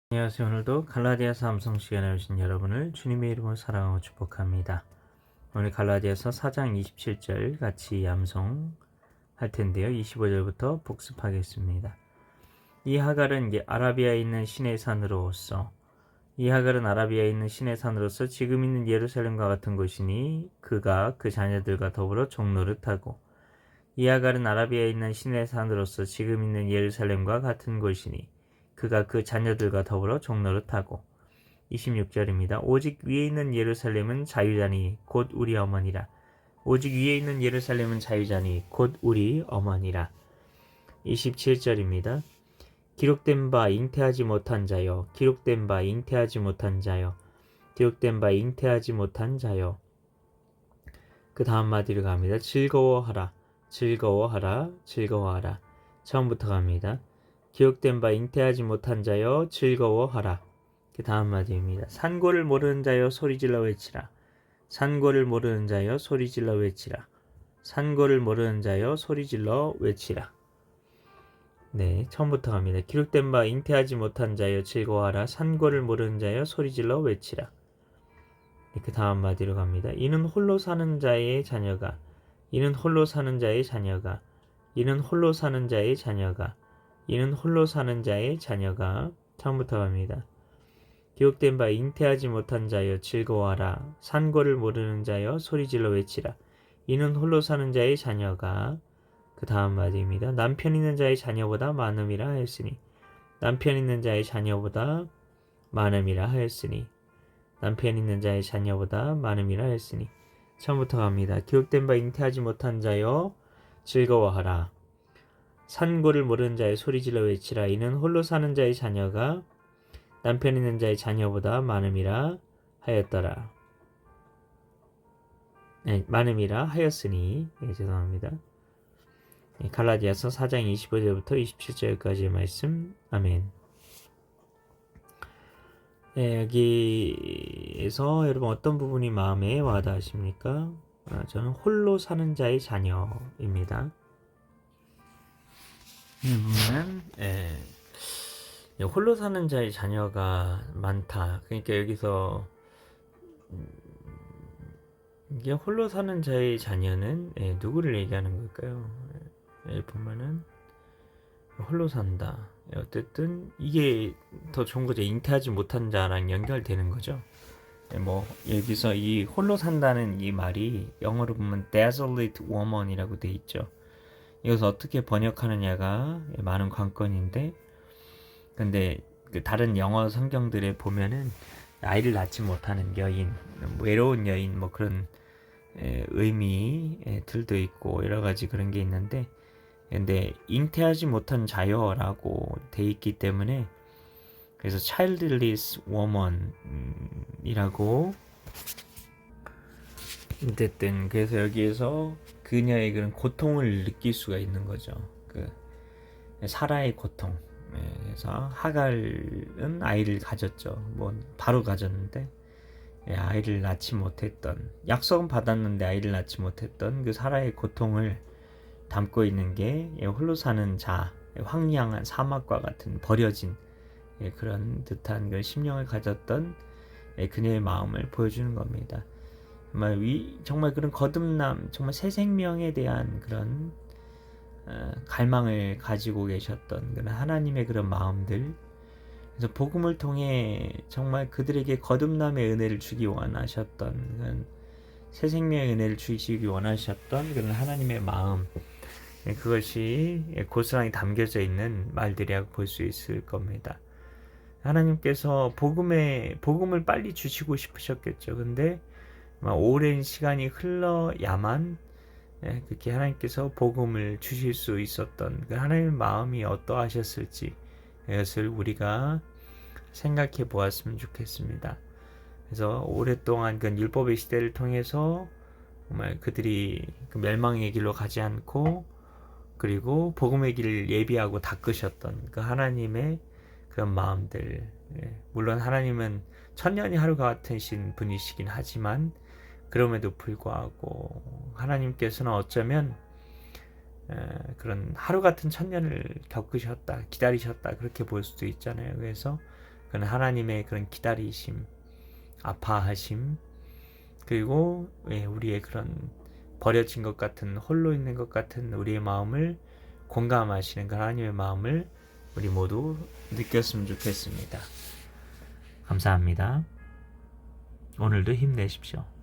안녕하세요. 오늘도 갈라디아서 암송 시간에 오신 여러분을 주님의 이름으로 사랑하고 축복합니다. 오늘 갈라디아서 4장 27절 같이 암송할 텐데요. 25절부터 복습하겠습니다. 이 하갈은 아라비아에 있는 시내 산으로서 이 하갈은 아라비아에 있는 시내 산으로서 지금 있는 예루살렘과 같은 곳이니 그가 그 자녀들과 더불어 종로를 타고 이 하갈은 아라비아에 있는 시내 산으로서 지금 있는 예루살렘과 같은 곳이니 그가 그 자녀들과 더불어 종로를 타고 26절입니다. 오직 위에 있는 예루살렘은 자유자니 곧 우리 어머니라. 오직 위에 있는 예루살렘은 자유자니 곧 우리 어머니라. 27절입니다. 기록된 바 잉태하지 못한 자여, 기록된 바 잉태하지 못한 자여, 기록된 바 잉태하지 못한 자여. 그 다음 마디로 갑니다. 즐거워하라, 즐거워하라, 즐거워하라. 처음부터 갑니다. 기록된 바 잉태하지 못한 자여 즐거워하라. 그 다음 마디입니다. 산고를 모르는 자여 소리질러 외치라. 산고를 모르는 자여 소리질러 외치라. 산고를 모르는 자여 소리질러 외치라. 네, 처음부터 갑니다. 기록된 바 잉태하지 못한 자여 즐거워하라. 산고를 모르는 자여 소리질러 외치라. 네, 그 다음 마디로 갑니다. 이는 홀로 사는 자의 자녀가 이는 홀로 사는 자의 자녀가 이는 홀로 사는 자의 자녀가 이는 홀로 사는 자의 자녀가 처음부터 갑니다. 기록된 바 잉태하지 못한 자여 즐거워하라. 산고를 모르는 자여 소리질러 외치라. 이는 홀로 사는 자의 자녀가 그 다음 마디입니다. 남편 있는 자의 자녀보다 많음이라 하였으니 남편 있는 자의 자녀보다 많음이라 하였으니 남편 있는 자의 자녀보다 많음이라 하였으니 처음부터 갑니다. 기록된 바 잉태하지 못한 자여 즐거워하라. 산고를 모르는 자의 소리질러 외치라. 이는 홀로 사는 자의 자녀가 남편 있는 자의 자녀보다 많음이라 하였더라. 네, 많음이라 하였으니 죄송합니다. 네, 갈라디아서 4장 25절부터 27절까지의 말씀. 아멘. 네, 여기에서 여러분 어떤 부분이 마음에 와닿으십니까? 저는 홀로 사는 자의 자녀입니다. 이 부분은 홀로 사는 자의 자녀가 많다. 그러니까 여기서 이게 홀로 사는 자의 자녀는 누구를 얘기하는 걸까요? 보면은 홀로 산다. 어쨌든 이게 더 좋은 거죠. 잉태하지 못한 자랑 연결되는 거죠. 뭐 여기서 이 홀로 산다는 이 말이 영어로 보면 desolate woman이라고 돼 있죠. 이것을 어떻게 번역하느냐가 많은 관건인데, 근데 그 다른 영어 성경들에 보면은 아이를 낳지 못하는 여인, 외로운 여인 뭐 그런 의미들도 있고 여러 가지 그런 게 있는데, 근데 잉태하지 못한 자여라고 돼 있기 때문에 그래서 childless woman이라고 어쨌든 그래서 여기에서 그녀의 그런 고통을 느낄 수가 있는 거죠. 그 사라의 고통. 그래서 하갈은 아이를 가졌죠. 뭐 바로 가졌는데 아이를 낳지 못했던, 약속은 받았는데 아이를 낳지 못했던 그 사라의 고통을 담고 있는 게 홀로 사는 자, 황량한 사막과 같은 버려진 그런 듯한 그 심령을 가졌던 그녀의 마음을 보여주는 겁니다. 정말 그런 거듭남, 정말 새 생명에 대한 그런 갈망을 가지고 계셨던 그런 하나님의 그런 마음들. 그래서 복음을 통해 정말 그들에게 거듭남의 은혜를 주기 원하셨던 그런 새 생명의 은혜를 주시기 원하셨던 그런 하나님의 마음. 그것이 고스란히 담겨져 있는 말들이라고 볼 수 있을 겁니다. 하나님께서 복음을 빨리 주시고 싶으셨겠죠. 근데 오랜 시간이 흘러야만 그렇게 하나님께서 복음을 주실 수 있었던 그 하나님의 마음이 어떠하셨을지 이것을 우리가 생각해 보았으면 좋겠습니다. 그래서 오랫동안 그 율법의 시대를 통해서 정말 그들이 그 멸망의 길로 가지 않고 그리고 복음의 길을 예비하고 닦으셨던 그 하나님의 그런 마음들. 물론 하나님은 천년이 하루가 같으신 분이시긴 하지만 그럼에도 불구하고 하나님께서는 어쩌면 그런 하루 같은 천년을 겪으셨다, 기다리셨다 그렇게 볼 수도 있잖아요. 그래서 그런 하나님의 그런 기다리심, 아파하심, 그리고 우리의 그런 버려진 것 같은, 홀로 있는 것 같은 우리의 마음을 공감하시는 그 하나님의 마음을 우리 모두 느꼈으면 좋겠습니다. 감사합니다. 오늘도 힘내십시오.